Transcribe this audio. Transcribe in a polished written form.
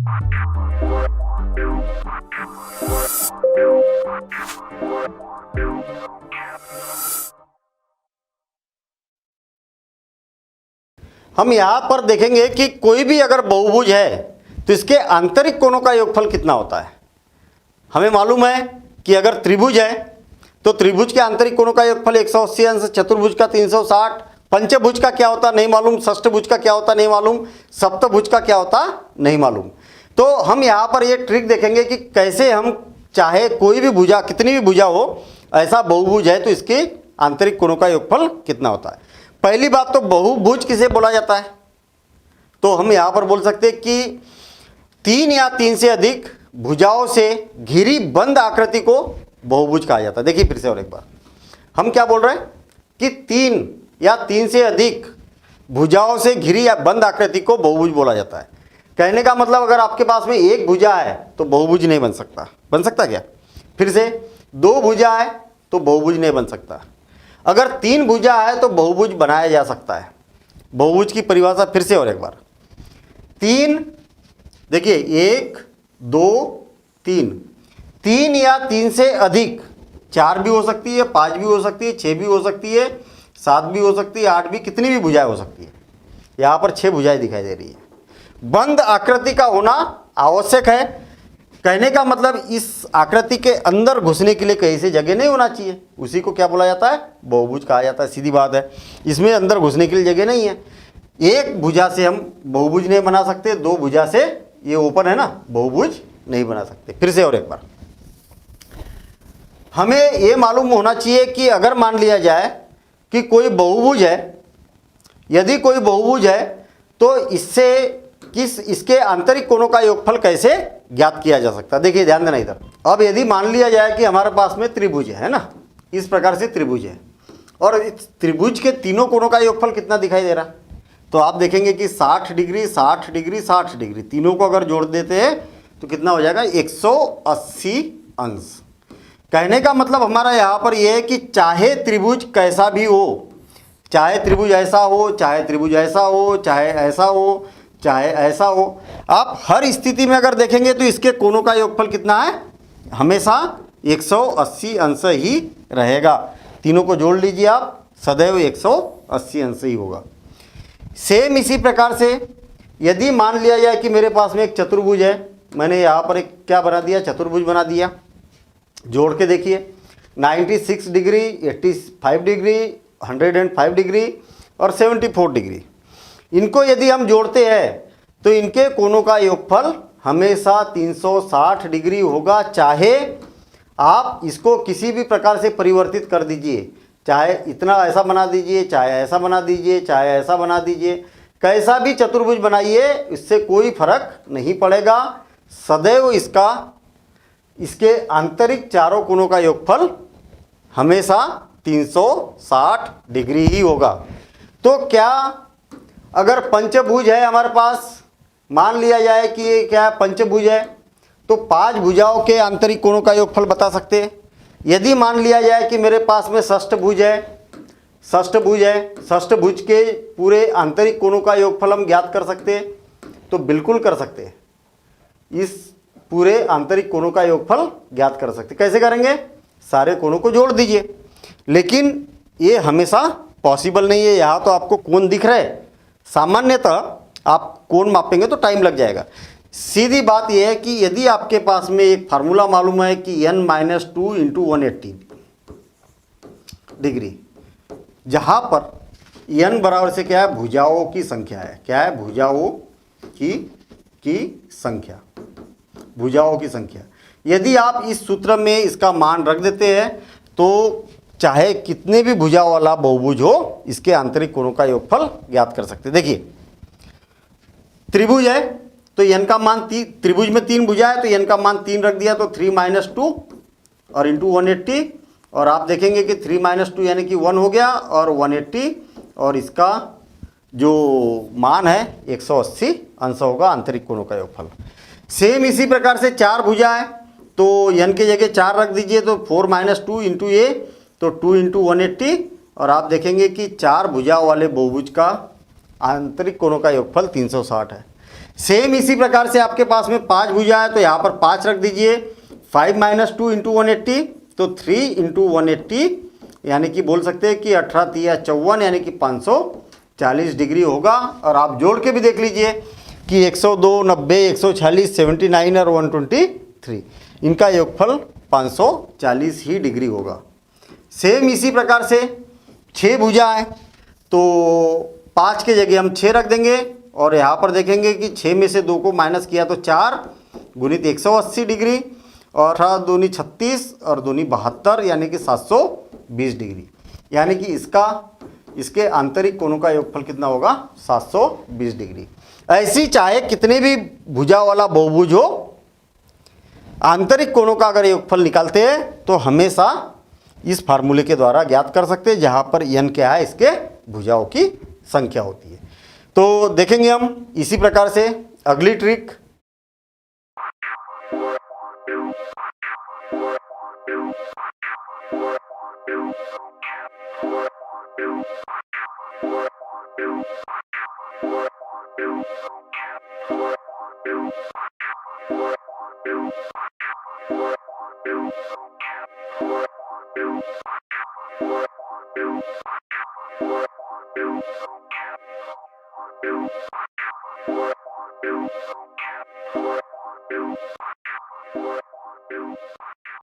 हम यहां पर देखेंगे कि कोई भी अगर बहुभुज है तो इसके आंतरिक कोणों का योगफल कितना होता है। हमें मालूम है कि अगर त्रिभुज है तो त्रिभुज के आंतरिक कोणों का योगफल 180 अंश, चतुर्भुज का 360, पंचभुज का क्या होता नहीं मालूम, षष्ठभुज का क्या होता नहीं मालूम, सप्तभुज का क्या होता नहीं मालूम। तो हम यहाँ पर ये ट्रिक देखेंगे कि कैसे हम चाहे कोई भी भुजा, कितनी भी भुजा हो, ऐसा बहुभुज है तो इसके आंतरिक कोणों का योगफल कितना होता है। पहली बात तो बहुभुज किसे बोला जाता है, तो हम यहाँ पर बोल सकते हैं कि 3 या 3 से अधिक भुजाओं से घिरी बंद आकृति को बहुभुज कहा जाता है। देखिए फिर से और एक बार, हम क्या बोल रहे हैं कि 3 या 3 से अधिक भुजाओं से घिरी या बंद आकृति को बहुभुज बोला जाता है। कहने का मतलब अगर आपके पास में एक भुजा है तो बहुभुज नहीं बन सकता। बन सकता क्या? फिर से 2 भुजा है तो बहुभुज नहीं बन सकता। अगर 3 भुजा है तो बहुभुज बनाया जा सकता है। बहुभुज की परिभाषा फिर से और एक बार, 3 देखिए 1 2 3, 3 या 3 से अधिक, 4 भी हो सकती है, 5 भी हो सकती है, 6 भी हो सकती है, 7 भी हो सकती है, 8 भी, कितनी भी भुजाएं हो सकती है। यहाँ पर 6 भुजाएं दिखाई दे रही है। बंद आकृति का होना आवश्यक है। कहने का मतलब इस आकृति के अंदर घुसने के लिए कहीं से जगह नहीं होना चाहिए, उसी को क्या बोला जाता है? बहुभुज कहा जाता है। सीधी बात है, इसमें अंदर घुसने के लिए जगह नहीं है। एक भुजा से हम बहुभुज नहीं बना सकते, 2 भुजा से, ये ओपन है ना, बहुभुज नहीं बना सकते। फिर से और एक बार, हमें ये मालूम होना चाहिए कि अगर मान लिया जाए कि कोई बहुभुज है, यदि कोई बहुभुज है तो इसके आंतरिक कोणों का योगफल कैसे ज्ञात किया जा सकता है। देखिए ध्यान देना इधर। अब यदि मान लिया जाए कि हमारे पास में त्रिभुज है ना, इस प्रकार से त्रिभुज है, और इस त्रिभुज के तीनों कोणों का योगफल कितना दिखाई दे रहा है, तो आप देखेंगे कि 60 डिग्री 60 डिग्री 60 डिग्री, तीनों को अगर जोड़ देते हैं तो कितना हो जाएगा? 180 अंश। कहने का मतलब हमारा यहाँ पर यह है कि चाहे त्रिभुज कैसा भी हो, चाहे त्रिभुज ऐसा हो, चाहे त्रिभुज ऐसा हो, चाहे ऐसा हो, चाहे ऐसा हो, आप हर स्थिति में अगर देखेंगे तो इसके कोणों का योगफल कितना है? हमेशा 180 अंश ही रहेगा। तीनों को जोड़ लीजिए आप, सदैव 180 अंश ही होगा। सेम इसी प्रकार से यदि मान लिया जाए कि मेरे पास में एक चतुर्भुज है, मैंने यहाँ पर एक क्या बना दिया? चतुर्भुज बना दिया। जोड़ के देखिए, 96 डिग्री, 85 डिग्री, 105 डिग्री और 74 डिग्री। इनको यदि हम जोड़ते हैं तो इनके कोणों का योगफल हमेशा 360 डिग्री होगा। चाहे आप इसको किसी भी प्रकार से परिवर्तित कर दीजिए, चाहे इतना ऐसा बना दीजिए, चाहे ऐसा बना दीजिए, चाहे ऐसा बना दीजिए, कैसा भी चतुर्भुज बनाइए, इससे कोई फर्क नहीं पड़ेगा। सदैव इसके आंतरिक चारों कोणों का योगफल हमेशा 360 डिग्री ही होगा। तो क्या अगर पंचभुज है हमारे पास, मान लिया जाए कि ये क्या पंचभुज है, तो 5 भुजाओं के आंतरिक कोणों का योगफल बता सकते हैं। यदि मान लिया जाए कि मेरे पास में षष्ठभुज है, षष्ठभुज के पूरे आंतरिक कोणों का योगफल हम ज्ञात कर सकते हैं, तो बिल्कुल कर सकते हैं। इस पूरे आंतरिक कोणों का योगफल ज्ञात कर सकते। कैसे करेंगे? सारे कोणों को जोड़ दीजिए, लेकिन ये हमेशा पॉसिबल नहीं है। यहाँ तो आपको कोण दिख रहा है, सामान्यतः आप कोण मापेंगे तो टाइम लग जाएगा। सीधी बात यह है कि यदि आपके पास में एक फार्मूला मालूम है कि n-2 × 180 डिग्री, जहाँ पर n बराबर से क्या है? भुजाओं की संख्या है। क्या है? भुजाओं की संख्या, भुजाओं की संख्या। यदि आप इस सूत्र में इसका मान रख देते हैं तो चाहे कितने भी भुजा वाला बहुभुज हो, इसके आंतरिक कोणों का योगफल ज्ञात कर सकते हैं। देखिए त्रिभुज है तो n का मान, त्रिभुज में 3 भुजा है तो n का मान 3 रख दिया, तो 3 - 2 और इंटू 180, और आप देखेंगे कि 3 - 2 यानी कि 1 हो गया, और 180, और इसका जो मान है 180 अंश होगा आंतरिक कोणों का योगफल। सेम इसी प्रकार से 4 भुजा है तो n की जगह 4 रख दीजिए, तो 4 - 2 × a, तो 2 × 180, और आप देखेंगे कि 4 भुजा वाले बहुभुज का आंतरिक कोणों का योगफल 360 है। सेम इसी प्रकार से आपके पास में 5 भुजा है तो यहाँ पर 5 रख दीजिए। 5 - 2 × 180 तो 3 × 180 यानी कि बोल सकते हैं कि 18 × 54 यानी कि 540 डिग्री होगा। और आप जोड़ के भी देख लीजिए कि 102, 90, 146, 79 और 123 इनका योगफल 540 ही डिग्री होगा। सेम इसी प्रकार से 6 भुजा है तो 5 के जगह हम 6 रख देंगे और यहाँ पर देखेंगे कि 6 में से 2 को माइनस किया तो 4 गुणित 180 डिग्री और 18 दूनी 36 और दूनी 72 यानी कि 720 डिग्री। यानी कि इसके आंतरिक कोणों का योगफल कितना होगा? 720 डिग्री। ऐसी चाहे कितने भी भुजा वाला बहुभुज हो, आंतरिक कोणों का अगर योगफल निकालते हैं तो हमेशा इस फार्मूले के द्वारा ज्ञात कर सकते हैं, जहाँ पर n क्या है? इसके भुजाओं की संख्या होती है। तो देखेंगे हम इसी प्रकार से अगली ट्रिक।